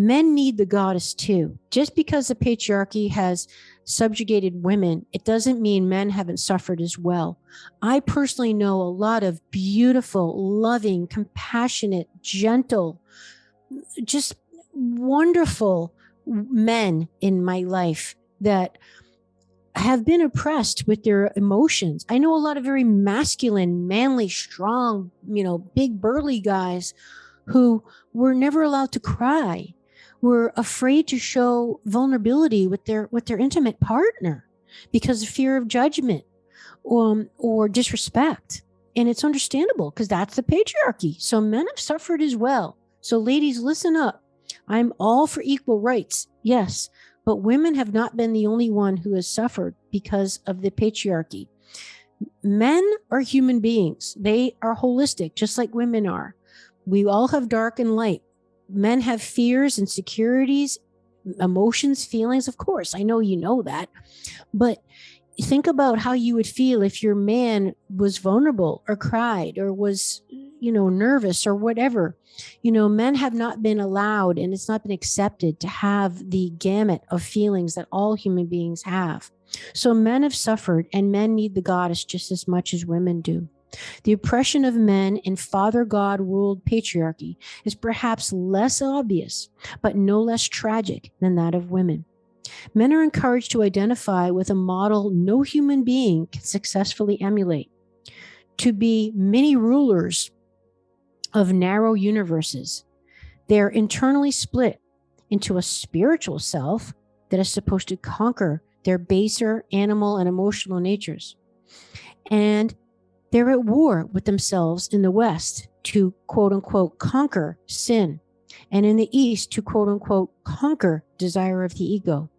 Men need the goddess too. Just because the patriarchy has subjugated women, it doesn't mean men haven't suffered as well. I personally know a lot of beautiful, loving, compassionate, gentle, just wonderful men in my life that have been oppressed with their emotions. I know a lot of very masculine, manly, strong, big burly guys who were never allowed to cry, were afraid to show vulnerability with their intimate partner because of fear of judgment or disrespect. And it's understandable because that's the patriarchy. So men have suffered as well. So ladies, listen up. I'm all for equal rights. Yes. But women have not been the only one who has suffered because of the patriarchy. Men are human beings. They are holistic, just like women are. We all have dark and light. Men have fears, insecurities, emotions, feelings. Of course, I know you know that. But think about how you would feel if your man was vulnerable or cried or was, nervous or whatever. Men have not been allowed, and it's not been accepted to have the gamut of feelings that all human beings have. So men have suffered, and men need the goddess just as much as women do. The oppression of men in father God ruled patriarchy is perhaps less obvious, but no less tragic than that of women. Men are encouraged to identify with a model no human being can successfully emulate, to be mini rulers of narrow universes. They're internally split into a spiritual self that is supposed to conquer their baser animal and emotional natures. And they're at war with themselves in the West to, quote unquote, conquer sin, and in the East to, quote unquote, conquer desire of the ego.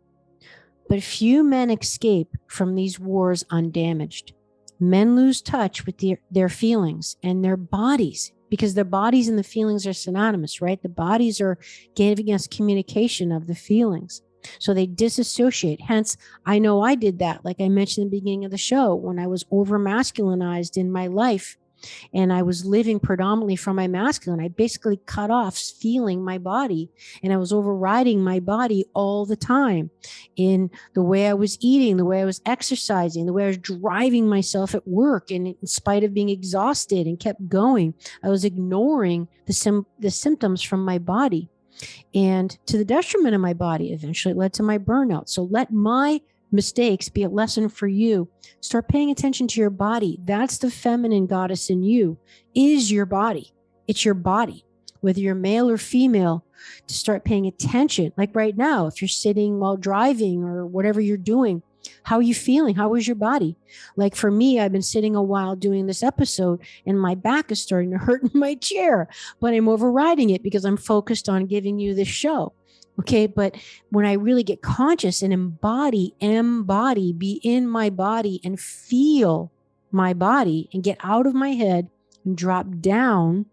But few men escape from these wars undamaged. Men lose touch with their feelings and their bodies, because their bodies and the feelings are synonymous, right? The bodies are giving us communication of the feelings. So they disassociate. Hence, I know I did that, like I mentioned in the beginning of the show, when I was over masculinized in my life and I was living predominantly from my masculine. I basically cut off feeling my body, and I was overriding my body all the time in the way I was eating, the way I was exercising, the way I was driving myself at work. And in spite of being exhausted and kept going, I was ignoring the symptoms from my body. And to the detriment of my body, eventually it led to my burnout. So let my mistakes be a lesson for you. Start paying attention to your body. That's the feminine goddess in you, is your body. It's your body, whether you're male or female, to start paying attention. Like right now, if you're sitting while driving or whatever you're doing, how are you feeling? How is your body? Like for me, I've been sitting a while doing this episode and my back is starting to hurt in my chair, but I'm overriding it because I'm focused on giving you this show. Okay. But when I really get conscious and embody, be in my body and feel my body and get out of my head and drop down,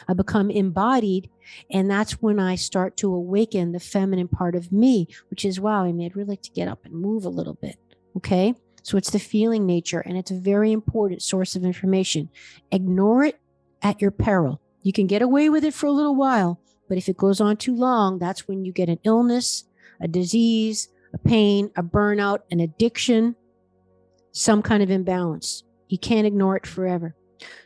I become embodied. And that's when I start to awaken the feminine part of me, which is, wow, I mean, I'd really like to get up and move a little bit. Okay. So it's the feeling nature, and it's a very important source of information. Ignore it at your peril. You can get away with it for a little while, but if it goes on too long, that's when you get an illness, a disease, a pain, a burnout, an addiction, some kind of imbalance. You can't ignore it forever.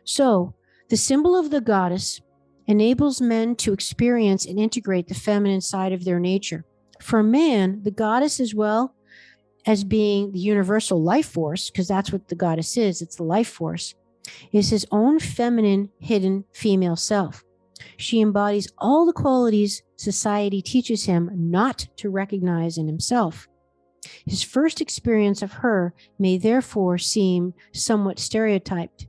So the symbol of the goddess enables men to experience and integrate the feminine side of their nature. For a man, the goddess, as well as being the universal life force, because that's what the goddess is, it's the life force, is his own feminine, hidden female self. She embodies all the qualities society teaches him not to recognize in himself. His first experience of her may therefore seem somewhat stereotyped.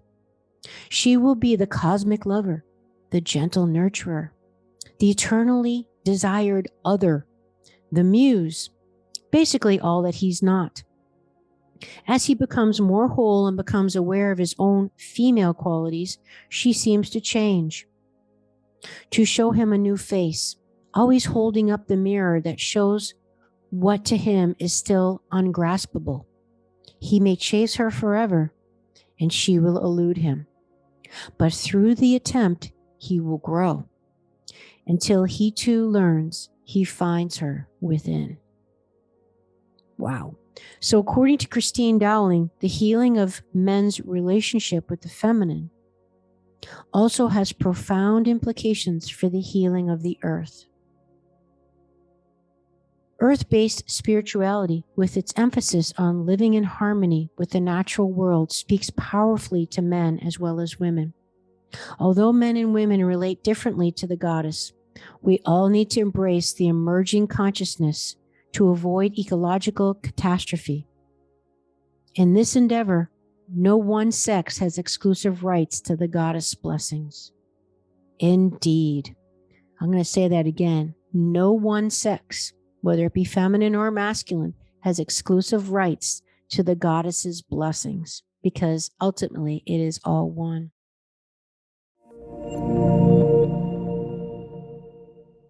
She will be the cosmic lover, the gentle nurturer, the eternally desired other, the muse, basically all that he's not. As he becomes more whole and becomes aware of his own female qualities, she seems to change, to show him a new face, always holding up the mirror that shows what to him is still ungraspable. He may chase her forever, and she will elude him. But through the attempt, he will grow. Until he too learns, he finds her within. Wow. So according to Christine Dowling, the healing of men's relationship with the feminine also has profound implications for the healing of the earth. Earth-based spirituality, with its emphasis on living in harmony with the natural world, speaks powerfully to men as well as women. Although men and women relate differently to the goddess, we all need to embrace the emerging consciousness to avoid ecological catastrophe. In this endeavor, no one sex has exclusive rights to the goddess' blessings. Indeed. I'm going to say that again. No one sex, whether it be feminine or masculine, has exclusive rights to the goddess's blessings, because ultimately it is all one.